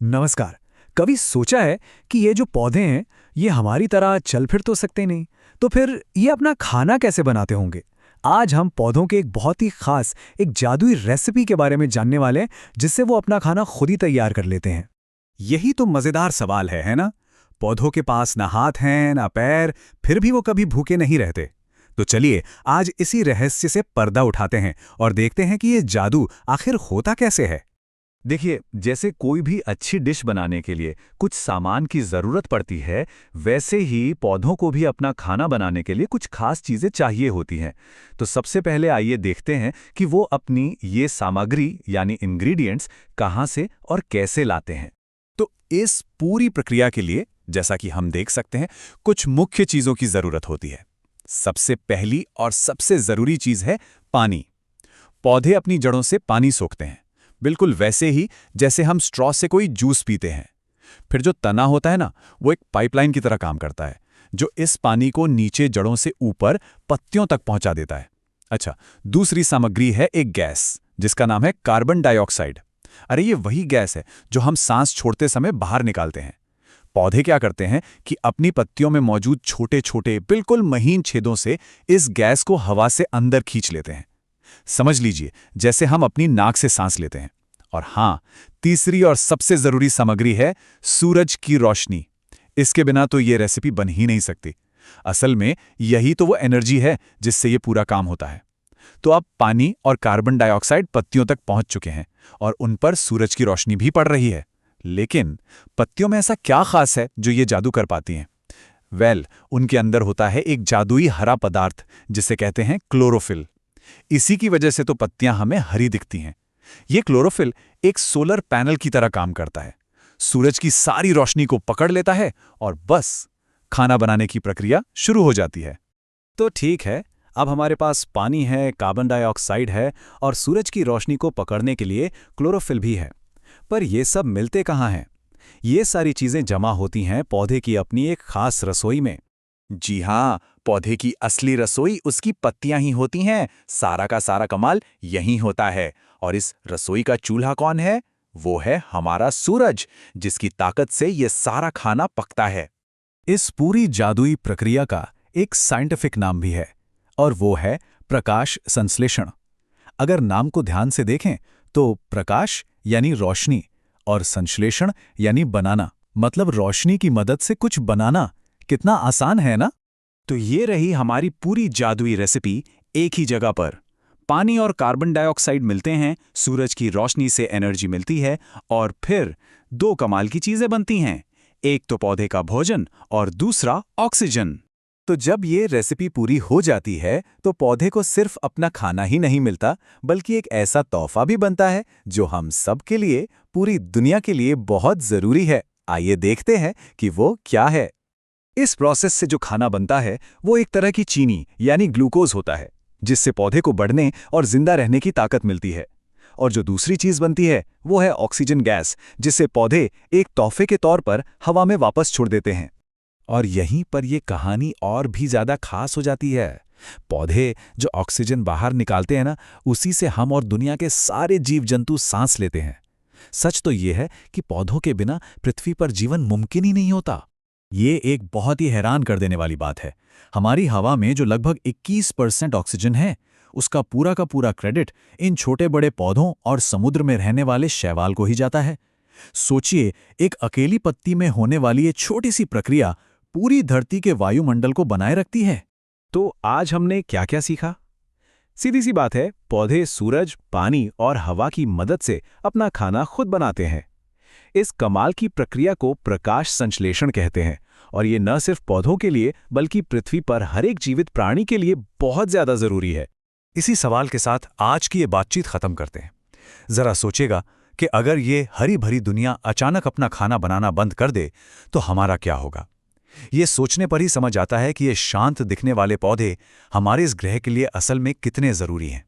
नमस्कार। कभी सोचा है कि ये जो पौधे हैं, ये हमारी तरह चल फिर तो सकते नहीं, तो फिर ये अपना खाना कैसे बनाते होंगे? आज हम पौधों के एक बहुत ही खास, एक जादुई रेसिपी के बारे में जानने वाले हैं, जिससे वो अपना खाना खुद ही तैयार कर लेते हैं। यही तो मजेदार सवाल है ना? पौधों के पास ना हाथ हैं ना पैर, फिर भी वो कभी भूखे नहीं रहते। तो चलिए आज इसी रहस्य से पर्दा उठाते हैं और देखते हैं कि ये जादू आखिर होता कैसे है। देखिए, जैसे कोई भी अच्छी डिश बनाने के लिए कुछ सामान की जरूरत पड़ती है, वैसे ही पौधों को भी अपना खाना बनाने के लिए कुछ खास चीजें चाहिए होती हैं। तो सबसे पहले आइए देखते हैं कि वो अपनी ये सामग्री यानी इंग्रेडिएंट्स कहाँ से और कैसे लाते हैं। तो इस पूरी प्रक्रिया के लिए, जैसा कि हम देख सकते हैं, कुछ मुख्य चीजों की जरूरत होती है। सबसे पहली और सबसे जरूरी चीज है पानी। पौधे अपनी जड़ों से पानी सोखते हैं, बिल्कुल वैसे ही जैसे हम स्ट्रॉ से कोई जूस पीते हैं। फिर जो तना होता है ना, वो एक पाइपलाइन की तरह काम करता है, जो इस पानी को नीचे जड़ों से ऊपर पत्तियों तक पहुंचा देता है। अच्छा, दूसरी सामग्री है एक गैस, जिसका नाम है कार्बन डाइऑक्साइड। अरे ये वही गैस है जो हम सांस छोड़ते समय बाहर निकालते हैं। पौधे क्या करते हैं कि अपनी पत्तियों में मौजूद छोटे छोटे बिल्कुल महीन छेदों से इस गैस को हवा से अंदर खींच लेते हैं। समझ लीजिए जैसे हम अपनी नाक से सांस लेते हैं। और हाँ, तीसरी और सबसे जरूरी सामग्री है सूरज की रोशनी। इसके बिना तो ये रेसिपी बन ही नहीं सकती। असल में यही तो वो एनर्जी है जिससे ये पूरा काम होता है। तो अब पानी और कार्बन डाइऑक्साइड पत्तियों तक पहुंच चुके हैं और उन पर सूरज की रोशनी भी पड़ रही है। लेकिन पत्तियों में ऐसा क्या खास है जो ये जादू कर पाती हैं? उनके अंदर होता है एक जादुई हरा पदार्थ जिसे कहते हैं क्लोरोफिल। इसी की वजह से तो पत्तियां हमें हरी दिखती हैं। ये क्लोरोफिल एक सोलर पैनल की तरह काम करता है, सूरज की सारी रोशनी को पकड़ लेता है और बस खाना बनाने की प्रक्रिया शुरू हो जाती है। तो ठीक है, अब हमारे पास पानी है, कार्बन डाइऑक्साइड है और सूरज की रोशनी को पकड़ने के लिए क्लोरोफिल भी है। पर ये सब मिलते कहाँ हैं? ये सारी चीजें जमा होती हैं पौधे की अपनी एक खास रसोई में। जी हाँ, पौधे की असली रसोई उसकी पत्तियां ही होती हैं। सारा का सारा कमाल यही होता है। और इस रसोई का चूल्हा कौन है? वो है हमारा सूरज, जिसकी ताकत से ये सारा खाना पकता है। इस पूरी जादुई प्रक्रिया का एक साइंटिफिक नाम भी है, और वो है प्रकाश संश्लेषण। अगर नाम को ध्यान से देखें तो प्रकाश यानी रोशनी और संश्लेषण यानी बनाना, मतलब रोशनी की मदद से कुछ बनाना। कितना आसान है ना? तो ये रही हमारी पूरी जादुई रेसिपी एक ही जगह पर। पानी और कार्बन डाइऑक्साइड मिलते हैं, सूरज की रोशनी से एनर्जी मिलती है और फिर दो कमाल की चीजें बनती हैं। एक तो पौधे का भोजन और दूसरा ऑक्सीजन। तो जब ये रेसिपी पूरी हो जाती है तो पौधे को सिर्फ अपना खाना ही नहीं मिलता, बल्कि एक ऐसा तोहफा भी बनता है जो हम सब के लिए, पूरी दुनिया के लिए बहुत जरूरी है। आइए देखते हैं कि वो क्या है। इस प्रोसेस से जो खाना बनता है वो एक तरह की चीनी यानी ग्लूकोज होता है, जिससे पौधे को बढ़ने और जिंदा रहने की ताकत मिलती है। और जो दूसरी चीज बनती है वो है ऑक्सीजन गैस, जिसे पौधे एक तोहफे के तौर पर हवा में वापस छोड़ देते हैं। और यहीं पर ये कहानी और भी ज्यादा खास हो जाती है। पौधे जो ऑक्सीजन बाहर निकालते हैं ना, उसी से हम और दुनिया के सारे जीव जंतु सांस लेते हैं। सच तो ये है कि पौधों के बिना पृथ्वी पर जीवन मुमकिन ही नहीं होता। ये एक बहुत ही हैरान कर देने वाली बात है। हमारी हवा में जो लगभग 21% ऑक्सीजन है, उसका पूरा का पूरा क्रेडिट इन छोटे बड़े पौधों और समुद्र में रहने वाले शैवाल को ही जाता है। सोचिए, एक अकेली पत्ती में होने वाली ये छोटी सी प्रक्रिया पूरी धरती के वायुमंडल को बनाए रखती है। तो आज हमने क्या क्या सीखा? सीधी सी बात है, पौधे सूरज, पानी और हवा की मदद से अपना खाना खुद बनाते हैं। इस कमाल की प्रक्रिया को प्रकाश संश्लेषण कहते हैं, और ये न सिर्फ पौधों के लिए बल्कि पृथ्वी पर हर एक जीवित प्राणी के लिए बहुत ज्यादा जरूरी है। इसी सवाल के साथ आज की ये बातचीत खत्म करते हैं। जरा सोचेगा कि अगर ये हरी भरी दुनिया अचानक अपना खाना बनाना बंद कर दे तो हमारा क्या होगा? ये सोचने पर ही समझ आता है कि ये शांत दिखने वाले पौधे हमारे इस ग्रह के लिए असल में कितने जरूरी हैं।